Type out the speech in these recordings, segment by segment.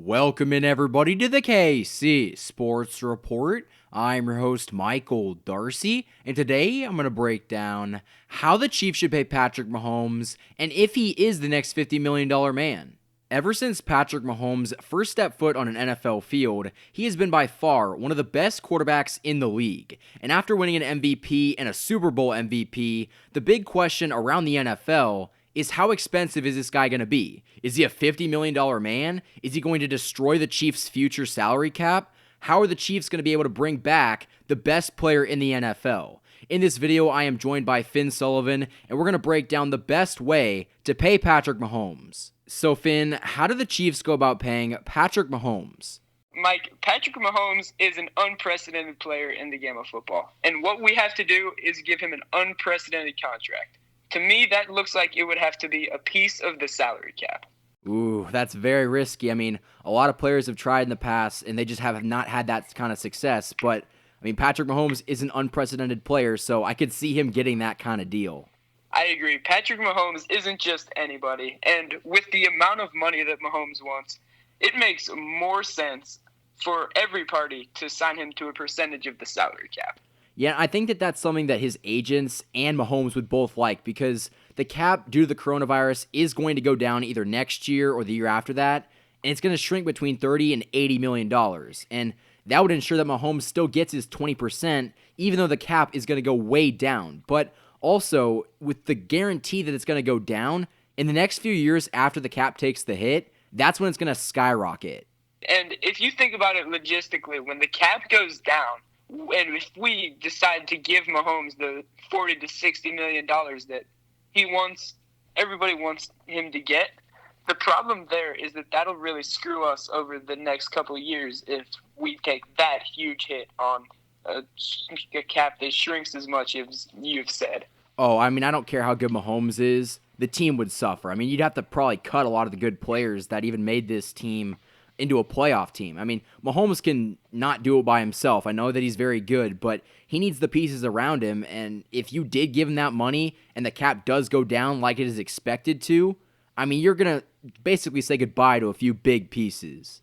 Welcome in everybody to the KC Sports Report. I'm your host Michael Darcy, and today I'm going to break down how the Chiefs should pay Patrick Mahomes and if he is the next $50 million man. Ever since Patrick Mahomes first stepped foot on an NFL field, he has been by far one of the best quarterbacks in the league. And after winning an MVP and a Super Bowl MVP, the big question around the NFL is how expensive is this guy going to be? Is he a $50 million man? Is he going to destroy the Chiefs' future salary cap? How are the Chiefs going to be able to bring back the best player in the NFL? In this video, I am joined by Finn Sullivan, and we're going to break down the best way to pay Patrick Mahomes. So Finn, how do the Chiefs go about paying Patrick Mahomes? Mike, Patrick Mahomes is an unprecedented player in the game of football. And what we have to do is give him an unprecedented contract. To me, that looks like it would have to be a piece of the salary cap. Ooh, that's very risky. I mean, a lot of players have tried in the past, and they just have not had that kind of success. But, I mean, Patrick Mahomes is an unprecedented player, so I could see him getting that kind of deal. I agree. Patrick Mahomes isn't just anybody. And with the amount of money that Mahomes wants, it makes more sense for every party to sign him to a percentage of the salary cap. Yeah, I think that that's something that his agents and Mahomes would both like, because the cap, due to the coronavirus, is going to go down either next year or the year after that, and it's going to shrink between $30 and $80 million. And that would ensure that Mahomes still gets his 20%, even though the cap is going to go way down. But also, with the guarantee that it's going to go down, in the next few years after the cap takes the hit, that's when it's going to skyrocket. And if you think about it logistically, when the cap goes down, and if we decide to give Mahomes the $40 to $60 million that everybody wants him to get, the problem there is that that'll really screw us over the next couple of years if we take that huge hit on a cap that shrinks as much as you've said. Oh, I mean, I don't care how good Mahomes is. The team would suffer. I mean, you'd have to probably cut a lot of the good players that even made this team into a playoff team. I mean, Mahomes can not do it by himself. I know that he's very good, but he needs the pieces around him, and if you did give him that money and the cap does go down like it is expected to, I mean, you're going to basically say goodbye to a few big pieces.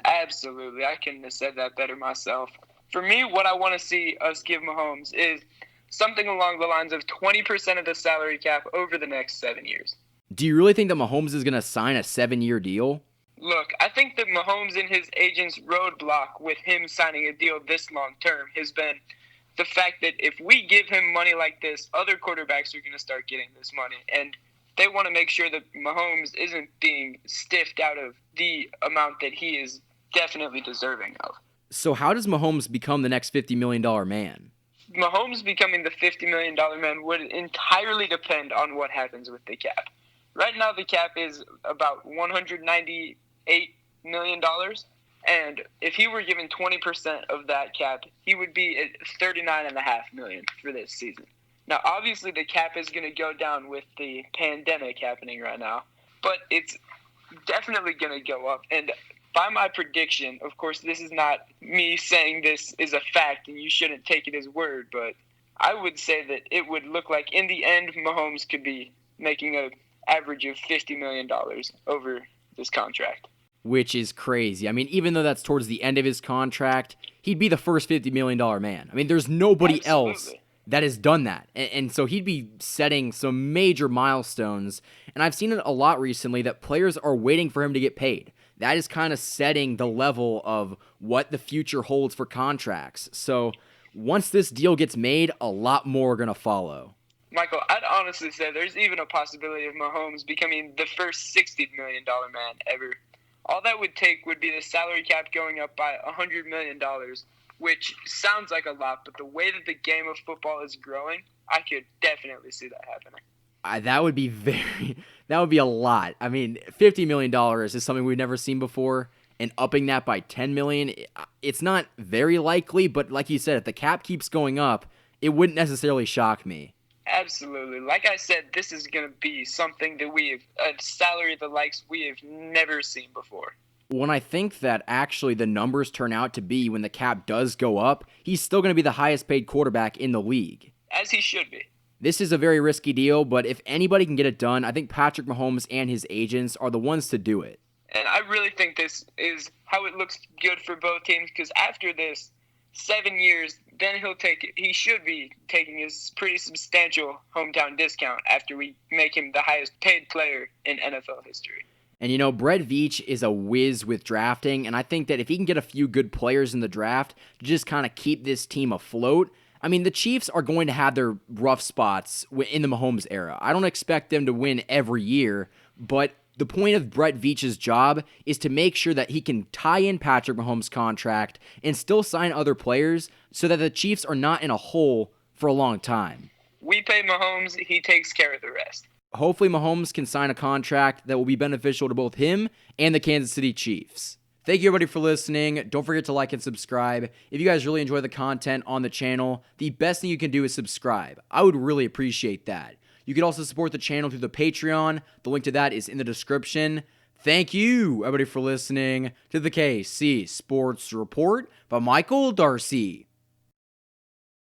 Absolutely. I couldn't have said that better myself. For me, what I want to see us give Mahomes is something along the lines of 20% of the salary cap over the next 7 years. Do you really think that Mahomes is going to sign a 7-year deal? Look, I think that Mahomes and his agent's roadblock with him signing a deal this long term has been the fact that if we give him money like this, other quarterbacks are going to start getting this money. And they want to make sure that Mahomes isn't being stiffed out of the amount that he is definitely deserving of. So how does Mahomes become the next $50 million man? Mahomes becoming the $50 million man would entirely depend on what happens with the cap. Right now, the cap is about $198 million, and if he were given 20% of that cap, he would be at $39.5 million for this season. Now, obviously, the cap is going to go down with the pandemic happening right now, but it's definitely going to go up. And by my prediction, of course, this is not me saying this is a fact, and you shouldn't take it as word, but I would say that it would look like in the end, Mahomes could be making an average of $50 million over this contract. Which is crazy. I mean, even though that's towards the end of his contract, he'd be the first $50 million man. I mean, there's nobody else that has done that. And so he'd be setting some major milestones. And I've seen it a lot recently that players are waiting for him to get paid. That is kind of setting the level of what the future holds for contracts. So once this deal gets made, a lot more are going to follow. Michael, I'd honestly say there's even a possibility of Mahomes becoming the first $60 million man ever. All that would take would be the salary cap going up by $100 million, which sounds like a lot, but the way that the game of football is growing, I could definitely see that happening. That would be a lot. I mean, $50 million is something we've never seen before, and upping that by $10 million, it's not very likely, but like you said, if the cap keeps going up, it wouldn't necessarily shock me. Absolutely. Like I said, this is going to be something that a salary the likes we have never seen before. When I think that actually the numbers turn out to be when the cap does go up, he's still going to be the highest paid quarterback in the league. As he should be. This is a very risky deal, but if anybody can get it done, I think Patrick Mahomes and his agents are the ones to do it. And I really think this is how it looks good for both teams, because after this 7 years, then he should be taking his pretty substantial hometown discount after we make him the highest paid player in NFL history. And Brett Veach is a whiz with drafting, and I think that if he can get a few good players in the draft to just kind of keep this team afloat, I mean, the Chiefs are going to have their rough spots in the Mahomes era. I don't expect them to win every year, but the point of Brett Veach's job is to make sure that he can tie in Patrick Mahomes' contract and still sign other players so that the Chiefs are not in a hole for a long time. We pay Mahomes, he takes care of the rest. Hopefully Mahomes can sign a contract that will be beneficial to both him and the Kansas City Chiefs. Thank you everybody for listening. Don't forget to like and subscribe. If you guys really enjoy the content on the channel, the best thing you can do is subscribe. I would really appreciate that. You can also support the channel through the Patreon. The link to that is in the description. Thank you everybody for listening to the KC Sports Report by Michael Darcy.